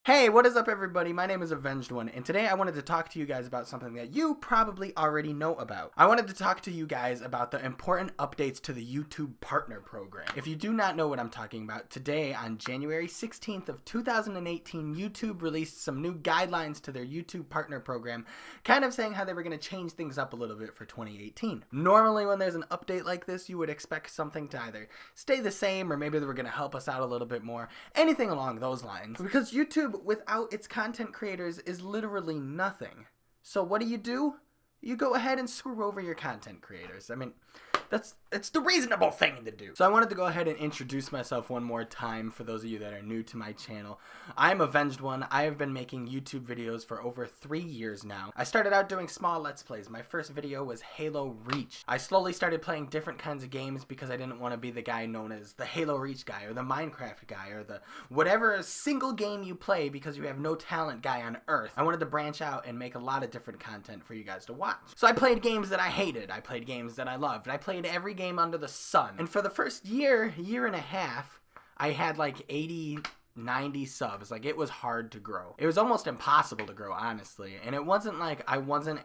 Hey, what is up everybody? My name is Avenged One, and today I wanted to talk to you guys about something that you probably already know about. I wanted to talk to you guys about the important updates to the YouTube Partner Program. If you do not know what I'm talking about, today on January 16th of 2018, YouTube released some new guidelines to their YouTube Partner Program, kind of saying how they were going to change things up a little bit for 2018. Normally when there's an update like this, you would expect something to either stay the same or maybe they were going to help us out a little bit more, anything along those lines, because YouTube without its content creators is literally nothing. So what do? You go ahead and screw over your content creators. I mean, it's the reasonable thing to do. So I wanted to go ahead and introduce myself one more time for those of you that are new to my channel. I'm Avenged One. I have been making YouTube videos for over 3 years now. I started out doing small Let's Plays. My first video was Halo Reach. I slowly started playing different kinds of games because I didn't want to be the guy known as the Halo Reach guy or the Minecraft guy or the whatever single game you play because you have no talent guy on earth. I wanted to branch out and make a lot of different content for you guys to watch. So I played games that I hated. I played games that I loved. I played every game under the sun. And for the first year and a half, I had like 80, 90 subs. Like, it was hard to grow. It was almost impossible to grow, honestly. And it wasn't like I wasn't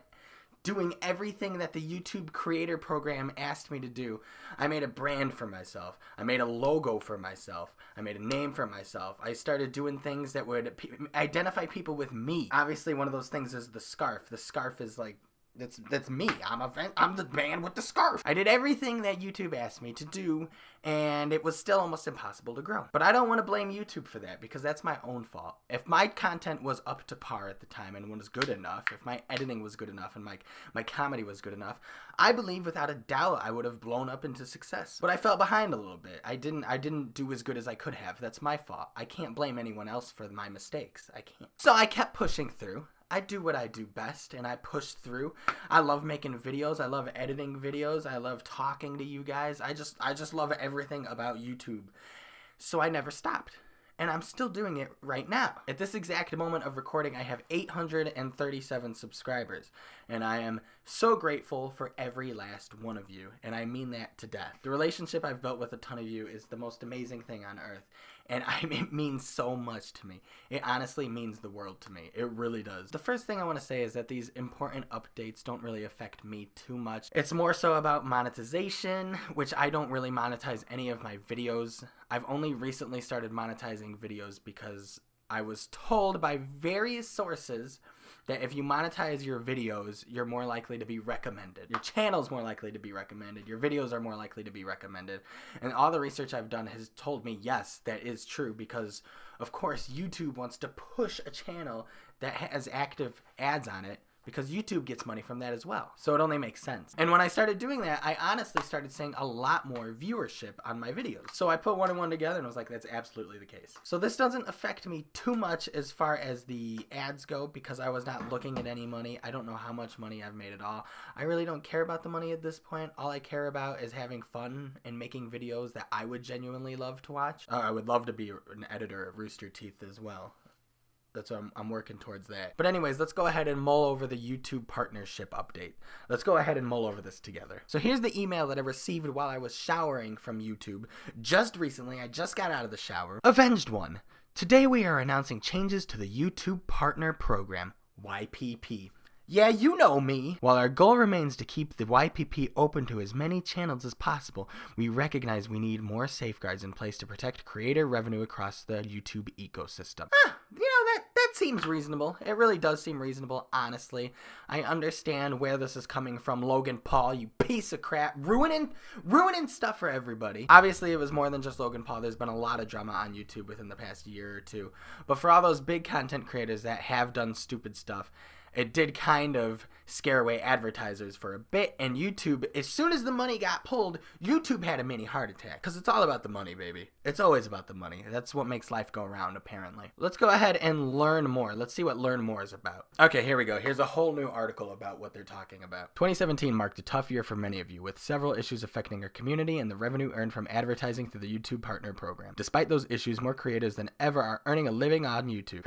doing everything that the YouTube Creator Program asked me to do. I made a brand for myself. I made a logo for myself. I made a name for myself. I started doing things that would identify people with me. Obviously, one of those things is the scarf. The scarf is like, that's me. I'm the man with the scarf. I did everything that YouTube asked me to do, and it was still almost impossible to grow. But I don't want to blame YouTube for that, because that's my own fault. If my content was up to par at the time and was good enough, if my editing was good enough and my comedy was good enough, I believe without a doubt I would have blown up into success. But I fell behind a little bit. I didn't do as good as I could have. That's my fault. I can't blame anyone else for my mistakes. I can't. So I kept pushing through. I do what I do best, and I push through. I love making videos. I love editing videos. I love talking to you guys. I just love everything about YouTube. So I never stopped. And I'm still doing it right now. At this exact moment of recording, I have 837 subscribers. And I am so grateful for every last one of you. And I mean that to death. The relationship I've built with a ton of you is the most amazing thing on earth. And it means so much to me. It honestly means the world to me. It really does. The first thing I want to say is that these important updates don't really affect me too much. It's more so about monetization, which I don't really monetize any of my videos. I've only recently started monetizing videos because I was told by various sources that if you monetize your videos, you're more likely to be recommended. Your channel's more likely to be recommended. Your videos are more likely to be recommended. And all the research I've done has told me, yes, that is true, because, of course, YouTube wants to push a channel that has active ads on it, because YouTube gets money from that as well. So it only makes sense. And when I started doing that, I honestly started seeing a lot more viewership on my videos. So I put one and one together and was like, that's absolutely the case. So this doesn't affect me too much as far as the ads go, because I was not looking at any money. I don't know how much money I've made at all. I really don't care about the money at this point. All I care about is having fun and making videos that I would genuinely love to watch. I would love to be an editor of Rooster Teeth as well. That's what I'm working towards that. But anyways, let's go ahead and mull over the YouTube partnership update. Let's go ahead and mull over this together. So here's the email that I received while I was showering from YouTube. Just recently, I just got out of the shower. Avenged One. Today we are announcing changes to the YouTube Partner Program, YPP. Yeah, you know me. While our goal remains to keep the YPP open to as many channels as possible, we recognize we need more safeguards in place to protect creator revenue across the YouTube ecosystem. That seems reasonable. It really does seem reasonable, honestly. I understand where this is coming from, Logan Paul, you piece of crap, ruining stuff for everybody. Obviously, it was more than just Logan Paul. There's been a lot of drama on YouTube within the past year or two. But for all those big content creators that have done stupid stuff, it did kind of scare away advertisers for a bit, and YouTube, as soon as the money got pulled, YouTube had a mini heart attack, because it's all about the money, baby. It's always about the money. That's what makes life go round, apparently. Let's go ahead and learn more. Let's see what Learn More is about. Okay, here we go. Here's a whole new article about what they're talking about. 2017 marked a tough year for many of you, with several issues affecting our community and the revenue earned from advertising through the YouTube Partner Program. Despite those issues, more creators than ever are earning a living on YouTube.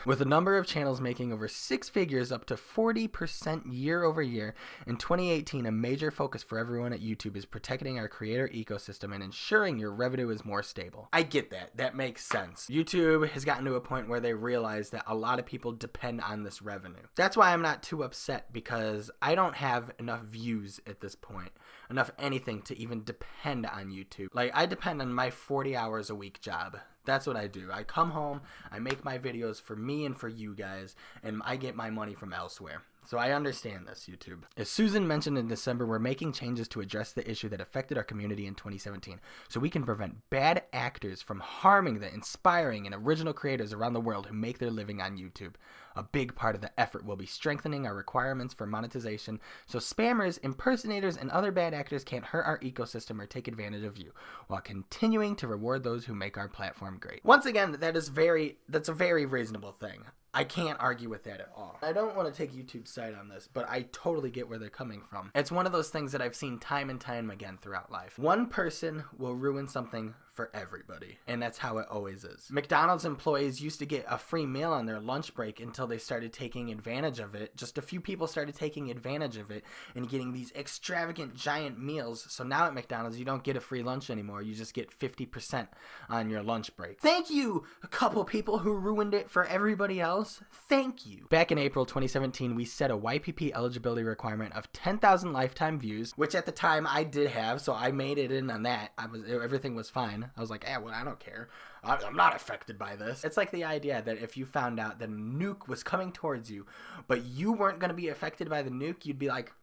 With a number of channels making over 6 figures, up to 40% year over year, in 2018, a major focus for everyone at YouTube is protecting our creator ecosystem and ensuring your revenue is more stable. I get that. That makes sense. YouTube has gotten to a point where they realize that a lot of people depend on this revenue. That's why I'm not too upset, because I don't have enough views at this point, enough anything to even depend on YouTube. Like, I depend on my 40 hours a week job. That's what I do. I come home, I make my videos for me and for you guys, and I get my money from elsewhere. So I understand this, YouTube. As Susan mentioned in December, we're making changes to address the issue that affected our community in 2017, so we can prevent bad actors from harming the inspiring and original creators around the world who make their living on YouTube. A big part of the effort will be strengthening our requirements for monetization, so spammers, impersonators, and other bad actors can't hurt our ecosystem or take advantage of you, while continuing to reward those who make our platform great. Once again, that's a very reasonable thing. I can't argue with that at all. I don't want to take YouTube's side on this, but I totally get where they're coming from. It's one of those things that I've seen time and time again throughout life. One person will ruin something for everybody, and that's how it always is. McDonald's employees used to get a free meal on their lunch break until they started taking advantage of it. Just a few people started taking advantage of it and getting these extravagant giant meals. So now at McDonald's, you don't get a free lunch anymore. You just get 50% on your lunch break. Thank you, a couple people who ruined it for everybody else. Thank you. Back in April 2017, we set a YPP eligibility requirement of 10,000 lifetime views, which at the time I did have, so I made it in on that. Everything was fine. I was like, well, I don't care. I'm not affected by this. It's like the idea that if you found out that a nuke was coming towards you, but you weren't going to be affected by the nuke, you'd be like,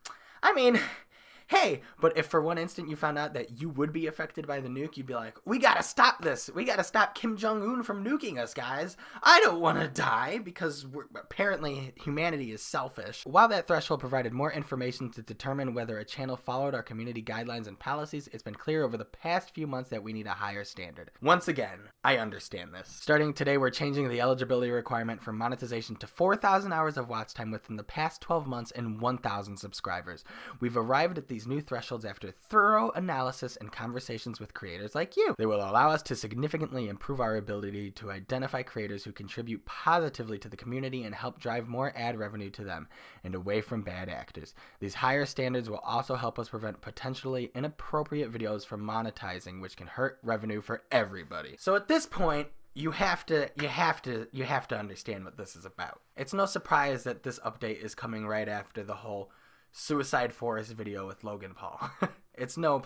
I mean, hey. But if for one instant you found out that you would be affected by the nuke, you'd be like, we gotta stop this. We gotta stop Kim Jong-un from nuking us, guys. I don't want to die, because apparently humanity is selfish. While that threshold provided more information to determine whether a channel followed our community guidelines and policies, it's been clear over the past few months that we need a higher standard. Once again, I understand this. Starting today, we're changing the eligibility requirement for monetization to 4,000 hours of watch time within the past 12 months and 1,000 subscribers. We've arrived at these new thresholds after thorough analysis and conversations with creators like you. They will allow us to significantly improve our ability to identify creators who contribute positively to the community and help drive more ad revenue to them and away from bad actors. These higher standards will also help us prevent potentially inappropriate videos from monetizing, which can hurt revenue for everybody. So at this point, you have to understand what this is about. It's no surprise that this update is coming right after the whole Suicide Forest video with Logan Paul. It's no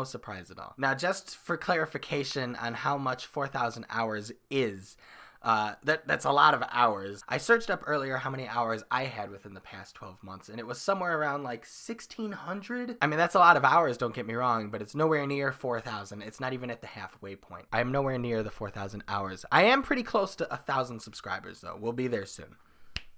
surprise at all. Now, just for clarification on how much 4,000 hours is, that's a lot of hours. I searched up earlier how many hours I had within the past 12 months, and it was somewhere around like 1,600. I mean, that's a lot of hours, don't get me wrong, but it's nowhere near 4,000. It's not even at the halfway point. I am nowhere near the 4,000 hours. I am pretty close to 1,000 subscribers, though. We'll be there soon.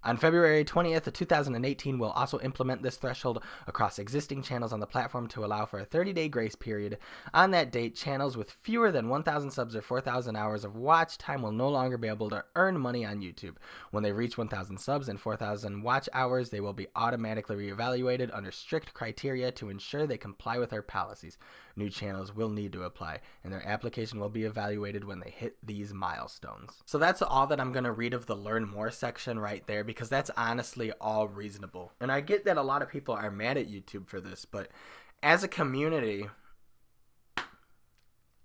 On February 20th of 2018, we'll also implement this threshold across existing channels on the platform to allow for a 30-day grace period. On that date, channels with fewer than 1,000 subs or 4,000 hours of watch time will no longer be able to earn money on YouTube. When they reach 1,000 subs and 4,000 watch hours, they will be automatically reevaluated under strict criteria to ensure they comply with our policies. New channels will need to apply, and their application will be evaluated when they hit these milestones. So that's all that I'm going to read of the Learn More section right there, because that's honestly all reasonable. And I get that a lot of people are mad at YouTube for this, but as a community,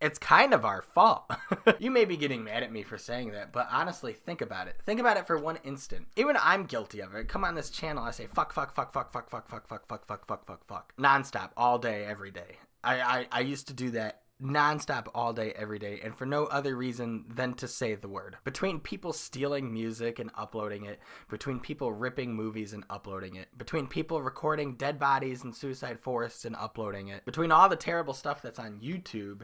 it's kind of our fault. You may be getting mad at me for saying that, but honestly, think about it. Think about it for one instant. Even I'm guilty of it. Come on this channel, I say fuck, nonstop, all day, every day. I used to do that nonstop all day, every day, and for no other reason than to say the word. Between people stealing music and uploading it, between people ripping movies and uploading it, between people recording dead bodies in suicide forests and uploading it, between all the terrible stuff that's on YouTube,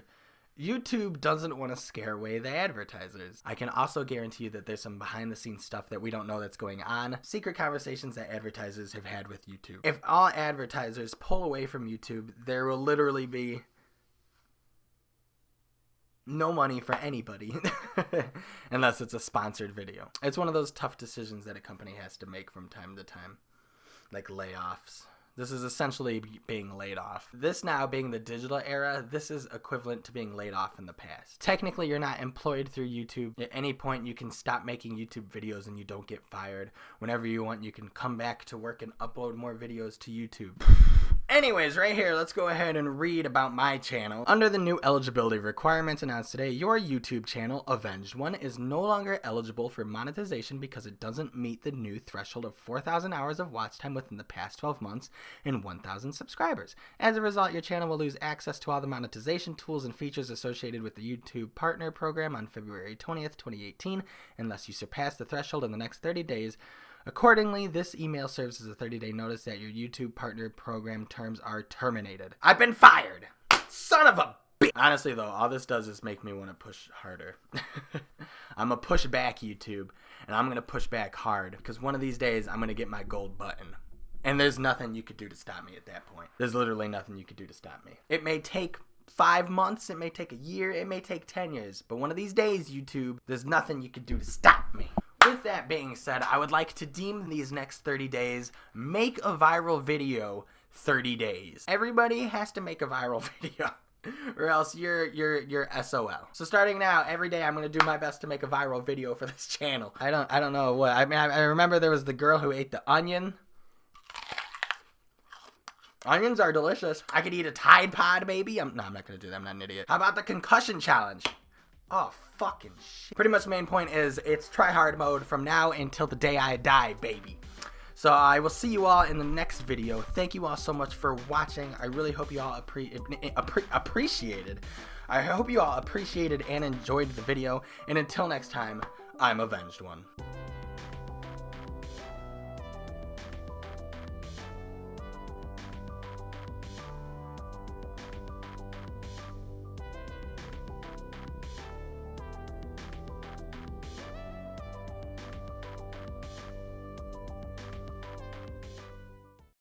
YouTube doesn't want to scare away the advertisers. I can also guarantee you that there's some behind the scenes stuff that we don't know that's going on. Secret conversations that advertisers have had with YouTube. If all advertisers pull away from YouTube, there will literally be no money for anybody unless it's a sponsored video. It's one of those tough decisions that a company has to make from time to time, like layoffs, This is essentially being laid off. This now being the digital era, this is equivalent to being laid off in the past. Technically, you're not employed through YouTube. At any point, you can stop making YouTube videos and you don't get fired. Whenever you want, you can come back to work and upload more videos to YouTube. Anyways, right here, let's go ahead and read about my channel. Under the new eligibility requirements announced today, your YouTube channel, Avenged One, is no longer eligible for monetization because it doesn't meet the new threshold of 4,000 hours of watch time within the past 12 months and 1,000 subscribers. As a result, your channel will lose access to all the monetization tools and features associated with the YouTube Partner Program on February 20th, 2018, unless you surpass the threshold in the next 30 days. Accordingly, this email serves as a 30-day notice that your YouTube Partner Program terms are terminated. I've been fired! Son of a bitch! Honestly, though, all this does is make me want to push harder. I'm going to push back YouTube, and I'm going to push back hard, because one of these days, I'm going to get my gold button. And there's nothing you could do to stop me at that point. There's literally nothing you could do to stop me. It may take 5 months, it may take a year, it may take 10 years, but one of these days, YouTube, there's nothing you could do to stop me. With that being said, I would like to deem these next 30 days, make a viral video 30 days. Everybody has to make a viral video, or else you're SOL. So starting now, every day I'm gonna do my best to make a viral video for this channel. I don't know what, I mean, I remember there was the girl who ate the onion. Onions are delicious. I could eat a Tide Pod, baby. No, I'm not gonna do that, I'm not an idiot. How about the concussion challenge? Oh, fucking shit. Pretty much the main point is it's try hard mode from now until the day I die, baby. So I will see you all in the next video. Thank you all so much for watching. I really hope you all appreciated. I hope you all appreciated and enjoyed the video. And until next time, I'm Avenged One.